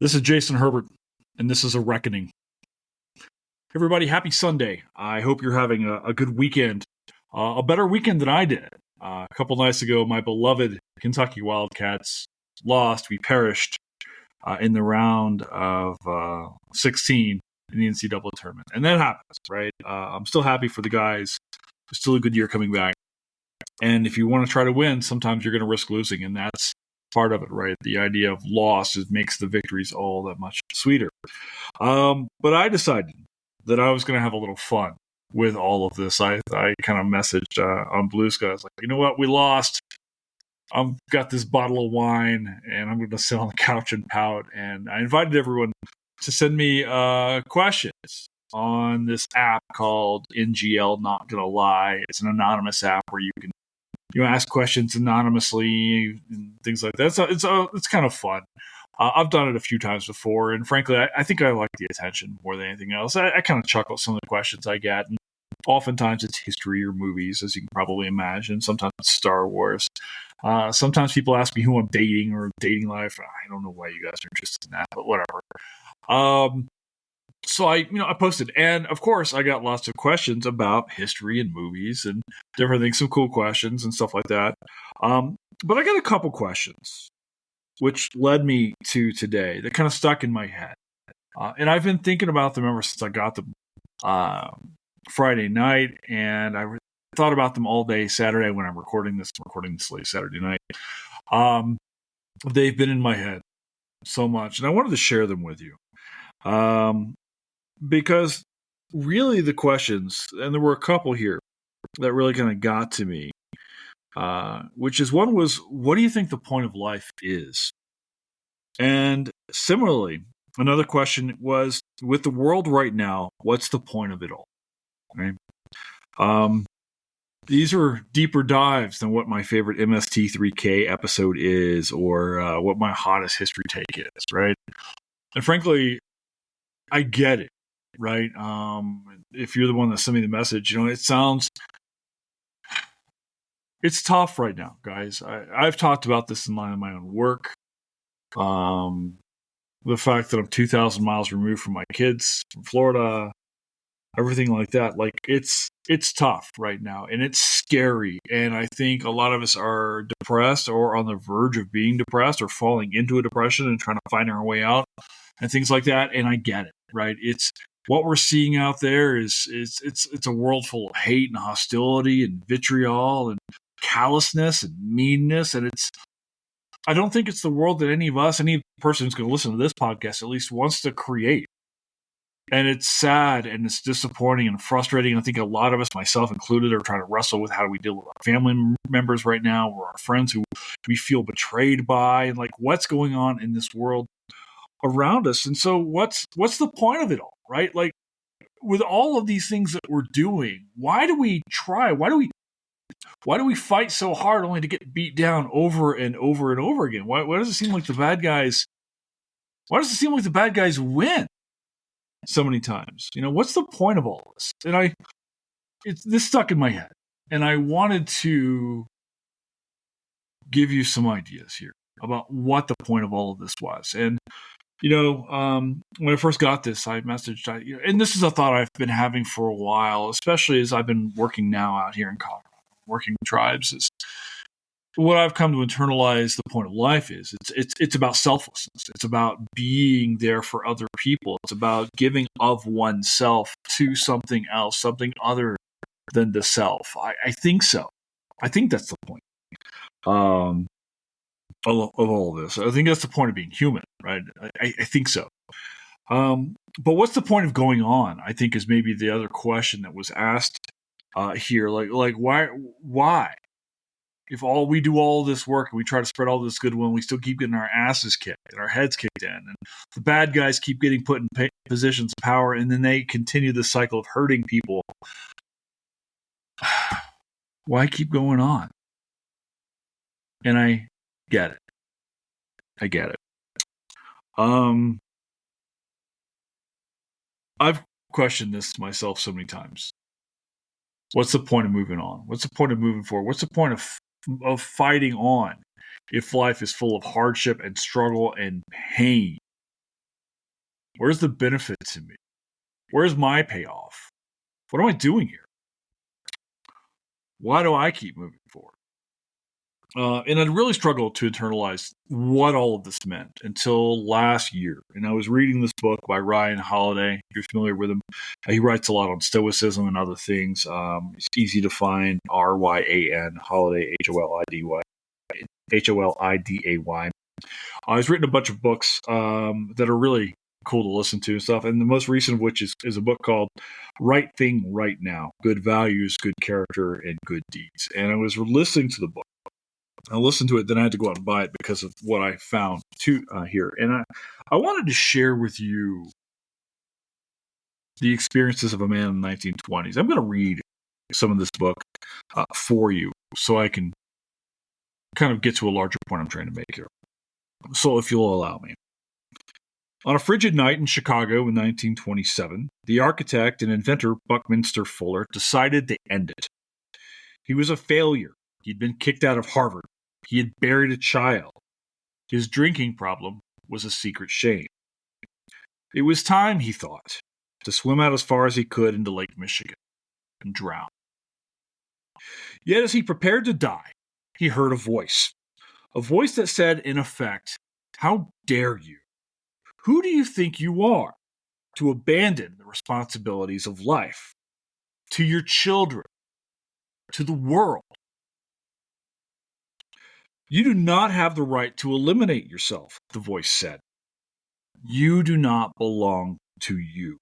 This is Jason Herbert, and this is A Reckoning. Everybody, happy Sunday. I hope you're having a good weekend, a better weekend than I did. A couple nights ago, my beloved Kentucky Wildcats lost. We perished in the round of 16 in the NCAA tournament. And that happens, right? I'm still happy for the guys. It's still a good year coming back. And if you want to try to win, sometimes you're going to risk losing, and that's part of it, right? The idea of loss makes the victories all that much sweeter. But I decided that I was going to have a little fun with all of this. I kind of messaged on Blue Sky. I was like, you know what? We lost. I've got this bottle of wine, and I'm going to sit on the couch and pout. And I invited everyone to send me questions on this app called NGL Not Gonna Lie. It's an anonymous app where you can ask questions anonymously and things like that. It's kind of fun. I've done it a few times before, and frankly, I think I like the attention more than anything else. I kind of chuckle at some of the questions I get, and oftentimes it's history or movies, as you can probably imagine. Sometimes it's Star Wars. Sometimes people ask me who I'm dating or dating life. I don't know why you guys are interested in that, but whatever. So I posted, and of course I got lots of questions about history and movies and different things, some cool questions and stuff like that. But I got a couple questions, which led me to today that kind of stuck in my head. And I've been thinking about them ever since I got them Friday night, and I thought about them all day Saturday when I'm recording this. I'm recording this late Saturday night. They've been in my head so much, and I wanted to share them with you. Because really the questions, and there were a couple here that really kind of got to me, which is one was, what do you think the point of life is? And similarly, another question was, with the world right now, what's the point of it all? Right? These are deeper dives than what my favorite MST3K episode is, or what my hottest history take is, right? And frankly, I get it. Right. If you're the one that sent me the message, it's tough right now, guys. I've talked about this in line of my own work. The fact that I'm 2,000 miles removed from my kids from Florida, everything like that. Like it's tough right now, and it's scary. And I think a lot of us are depressed or on the verge of being depressed or falling into a depression and trying to find our way out and things like that. And I get it, right? It's what we're seeing out there is it's a world full of hate and hostility and vitriol and callousness and meanness. And I don't think it's the world that any person who's going to listen to this podcast at least wants to create. And it's sad and it's disappointing and frustrating. I think a lot of us, myself included, are trying to wrestle with how do we deal with our family members right now, or our friends who we feel betrayed by, and like what's going on in this world around us. And so what's the point of it all, right? Like, with all of these things that we're doing, why do we try? Why do we fight so hard only to get beat down over and over and over again? Why does it seem like the bad guys win so many times? What's the point of all this? And this stuck in my head, and I wanted to give you some ideas here about what the point of all of this was. And when I first got this, I messaged, and this is a thought I've been having for a while, especially as I've been working now out here in Colorado, working with tribes, is what I've come to internalize the point of life is. It's about selflessness. It's about being there for other people. It's about giving of oneself to something else, something other than the self. I think so. I think that's the point. Of all of this. I think that's the point of being human, right? I think so. But what's the point of going on? I think is maybe the other question that was asked here. Like why? If we do all this work and we try to spread all this goodwill, and we still keep getting our asses kicked and our heads kicked in, and the bad guys keep getting put in positions of power, and then they continue the cycle of hurting people. Why keep going on? And I get it. I've questioned this myself so many times. What's the point of moving on? What's the point of moving forward? What's the point of fighting on if life is full of hardship and struggle and pain? Where's the benefit to me? Where's my payoff? What am I doing here? Why do I keep moving forward? And I'd really struggled to internalize what all of this meant until last year. And I was reading this book by Ryan Holiday. If you're familiar with him, he writes a lot on Stoicism and other things. It's easy to find. Ryan Holiday, Holiday. He's written a bunch of books that are really cool to listen to and stuff. And the most recent of which is a book called Right Thing, Right Now: Good Values, Good Character, and Good Deeds. And I was listening to the book. I listened to it, then I had to go out and buy it because of what I found here. And I wanted to share with you the experiences of a man in the 1920s. I'm going to read some of this book for you so I can kind of get to a larger point I'm trying to make here. So if you'll allow me. On a frigid night in Chicago in 1927, the architect and inventor Buckminster Fuller decided to end it. He was a failure. He'd been kicked out of Harvard. He had buried a child. His drinking problem was a secret shame. It was time, he thought, to swim out as far as he could into Lake Michigan and drown. Yet as he prepared to die, he heard a voice that said, in effect, "How dare you? Who do you think you are to abandon the responsibilities of life to your children, to the world? You do not have the right to eliminate yourself," the voice said. "You do not belong to you.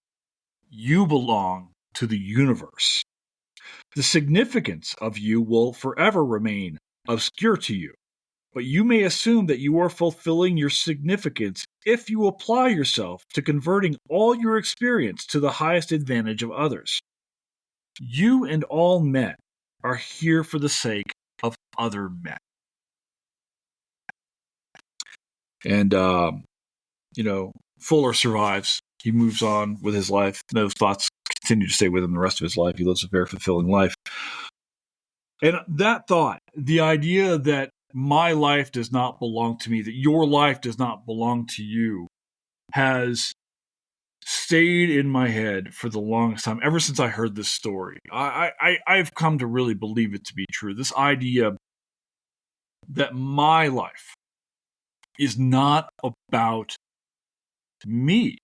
You belong to the universe. The significance of you will forever remain obscure to you, but you may assume that you are fulfilling your significance if you apply yourself to converting all your experience to the highest advantage of others. You and all men are here for the sake of other men." And, Fuller survives. He moves on with his life. Those thoughts continue to stay with him the rest of his life. He lives a very fulfilling life. And that thought, the idea that my life does not belong to me, that your life does not belong to you, has stayed in my head for the longest time, ever since I heard this story. I've come to really believe it to be true. This idea that my life is not about me.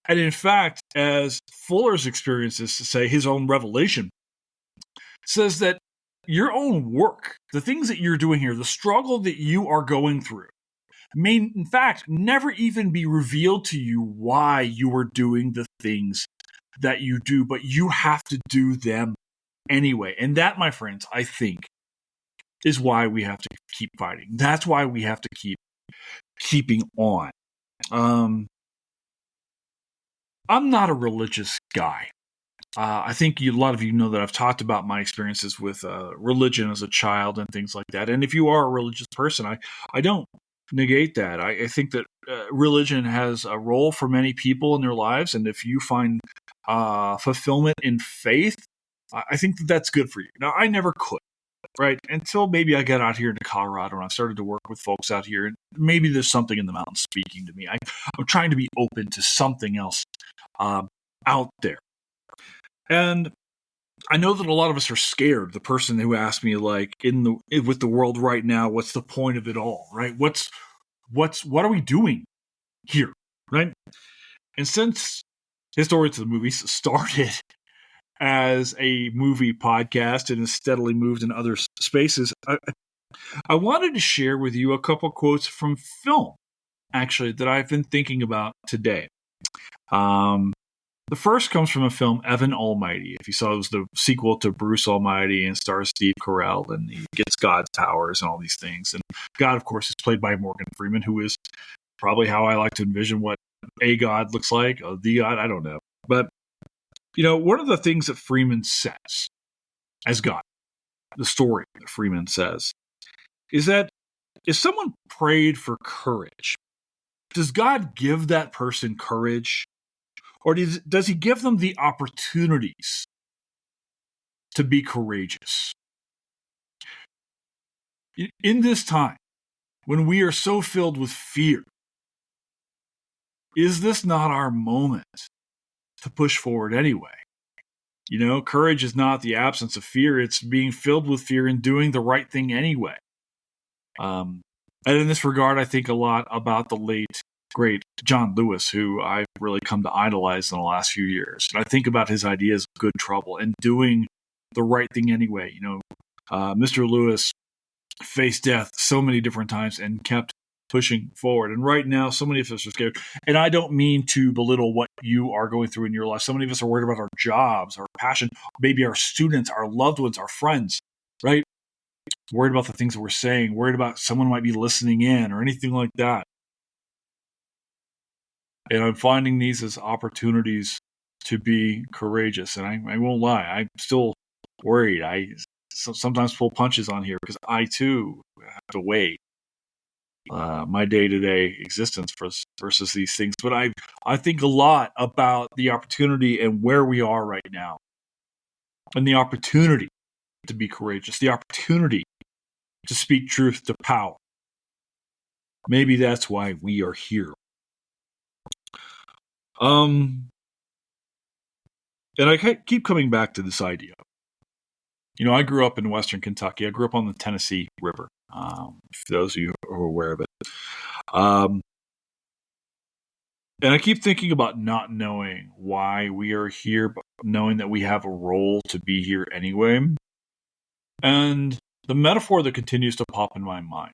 And in fact, as Fuller's experiences say, his own revelation says that your own work, the things that you're doing here, the struggle that you are going through, may in fact never even be revealed to you why you are doing the things that you do, but you have to do them anyway. And that, my friends, I think is why we have to keep fighting. That's why we have to keep keeping on. I'm not a religious guy. I think a lot of you know that I've talked about my experiences with religion as a child and things like that. And if you are a religious person, I don't negate that. I think that religion has a role for many people in their lives. And if you find fulfillment in faith, I think that that's good for you. Now, I never could, right? Until maybe I got out here into Colorado and I started to work with folks out here. And maybe there's something in the mountains speaking to me. I'm trying to be open to something else out there. And I know that a lot of us are scared. The person who asked me, like, with the world right now, what's the point of it all, right? What are we doing here, right? And since Historians of the Movies started as a movie podcast and has steadily moved in other spaces, I wanted to share with you a couple quotes from film, actually, that I've been thinking about today. The first comes from a film, Evan Almighty. If you saw, it was the sequel to Bruce Almighty and stars Steve Carell, and he gets God's powers and all these things. And God, of course, is played by Morgan Freeman, who is probably how I like to envision what a God looks like. The God, I don't know. But, one of the things that Freeman says as God, the story that Freeman says, is that if someone prayed for courage, does God give that person courage? Or does he give them the opportunities to be courageous? In this time, when we are so filled with fear, is this not our moment to push forward anyway? Courage is not the absence of fear. It's being filled with fear and doing the right thing anyway. And in this regard, I think a lot about the late, great John Lewis, who I've really come to idolize in the last few years. And I think about his ideas of good trouble and doing the right thing anyway. Mr. Lewis faced death so many different times and kept pushing forward. And right now, so many of us are scared. And I don't mean to belittle what you are going through in your life. So many of us are worried about our jobs, our passion, maybe our students, our loved ones, our friends, right? Worried about the things that we're saying, worried about someone might be listening in or anything like that. And I'm finding these as opportunities to be courageous. And I won't lie, I'm still worried. I sometimes pull punches on here because I too have to weigh my day-to-day existence versus these things. But I think a lot about the opportunity and where we are right now, and the opportunity to be courageous, the opportunity to speak truth to power. Maybe that's why we are here. And I keep coming back to this idea. I grew up in Western Kentucky. I grew up on the Tennessee River. For those of you who are aware of it. And I keep thinking about not knowing why we are here, but knowing that we have a role to be here anyway. And the metaphor that continues to pop in my mind,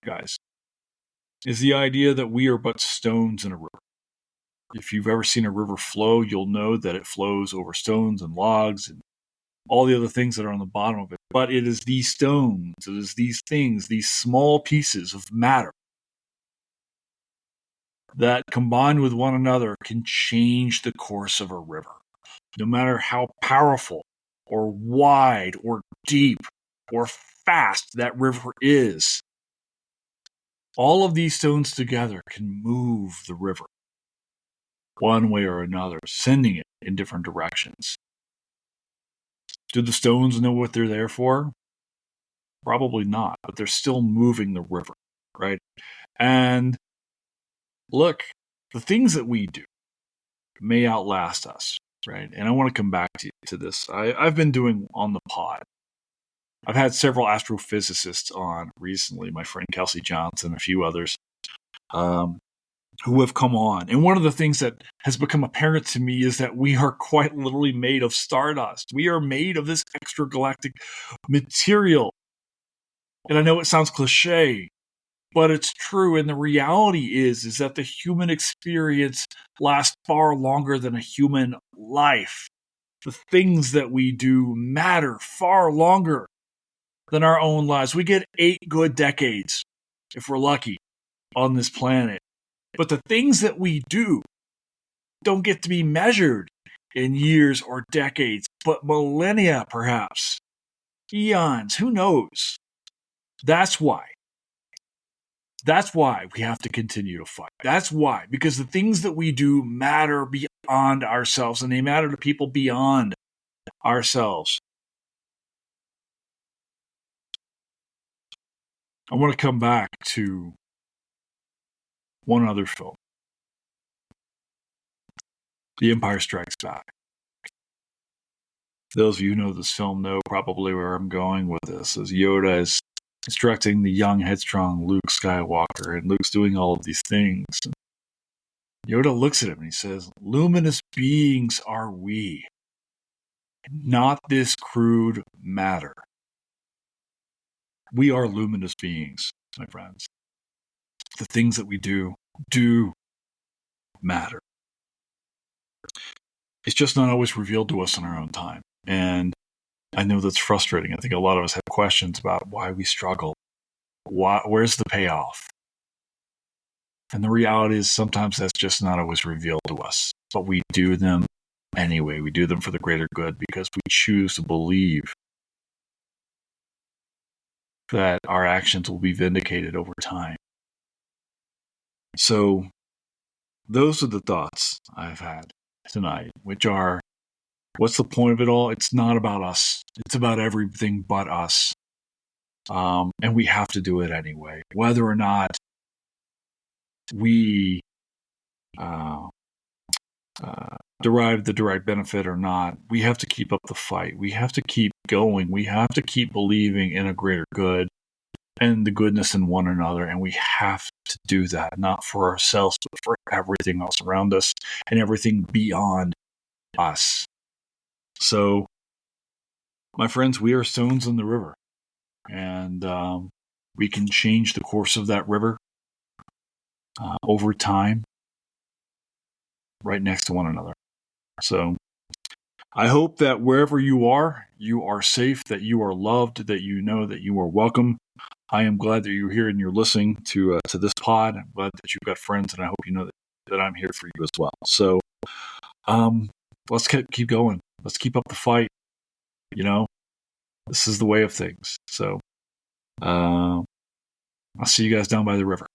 guys, is the idea that we are but stones in a river. If you've ever seen a river flow, you'll know that it flows over stones and logs and all the other things that are on the bottom of it. But it is these stones, it is these things, these small pieces of matter that combined with one another can change the course of a river. No matter how powerful or wide or deep or fast that river is, all of these stones together can move the river one way or another, sending it in different directions. Do the stones know what they're there for? Probably not, but they're still moving the river, right? And look, the things that we do may outlast us, right? And I want to come back to this. I've been doing on the pod. I've had several astrophysicists on recently, my friend Kelsey Johnson, a few others, who have come on. And one of the things that has become apparent to me is that we are quite literally made of stardust. We are made of this extragalactic material. And I know it sounds cliche, but it's true. And the reality is that the human experience lasts far longer than a human life. The things that we do matter far longer than our own lives. We get 8 good decades, if we're lucky, on this planet. But the things that we do don't get to be measured in years or decades, but millennia, perhaps. Eons, who knows? That's why we have to continue to fight. That's why, because the things that we do matter beyond ourselves, and they matter to people beyond ourselves. I want to come back to one other film, The Empire Strikes Back. Those of you who know this film know probably where I'm going with this, as Yoda is instructing the young, headstrong Luke Skywalker, and Luke's doing all of these things. Yoda looks at him and he says, "Luminous beings are we, not this crude matter." We are luminous beings, my friends. The things that we do matter. It's just not always revealed to us in our own time. And I know that's frustrating. I think a lot of us have questions about why we struggle. Where's the payoff? And the reality is sometimes that's just not always revealed to us. But we do them anyway. We do them for the greater good because we choose to believe that our actions will be vindicated over time. So those are the thoughts I've had tonight, which are, what's the point of it all? It's not about us. It's about everything but us. And we have to do it anyway, whether or not we derive the direct benefit or not, we have to keep up the fight. We have to keep going. We have to keep believing in a greater good and the goodness in one another. And we have to do that, not for ourselves, but for everything else around us and everything beyond us. So, my friends, we are stones in the river. And we can change the course of that river over time, right next to one another. So I hope that wherever you are safe, that you are loved, that you know that you are welcome. I am glad that you're here and you're listening to this pod. I'm glad that you've got friends, and I hope you know that I'm here for you as well. So let's keep going. Let's keep up the fight. This is the way of things. So I'll see you guys down by the river.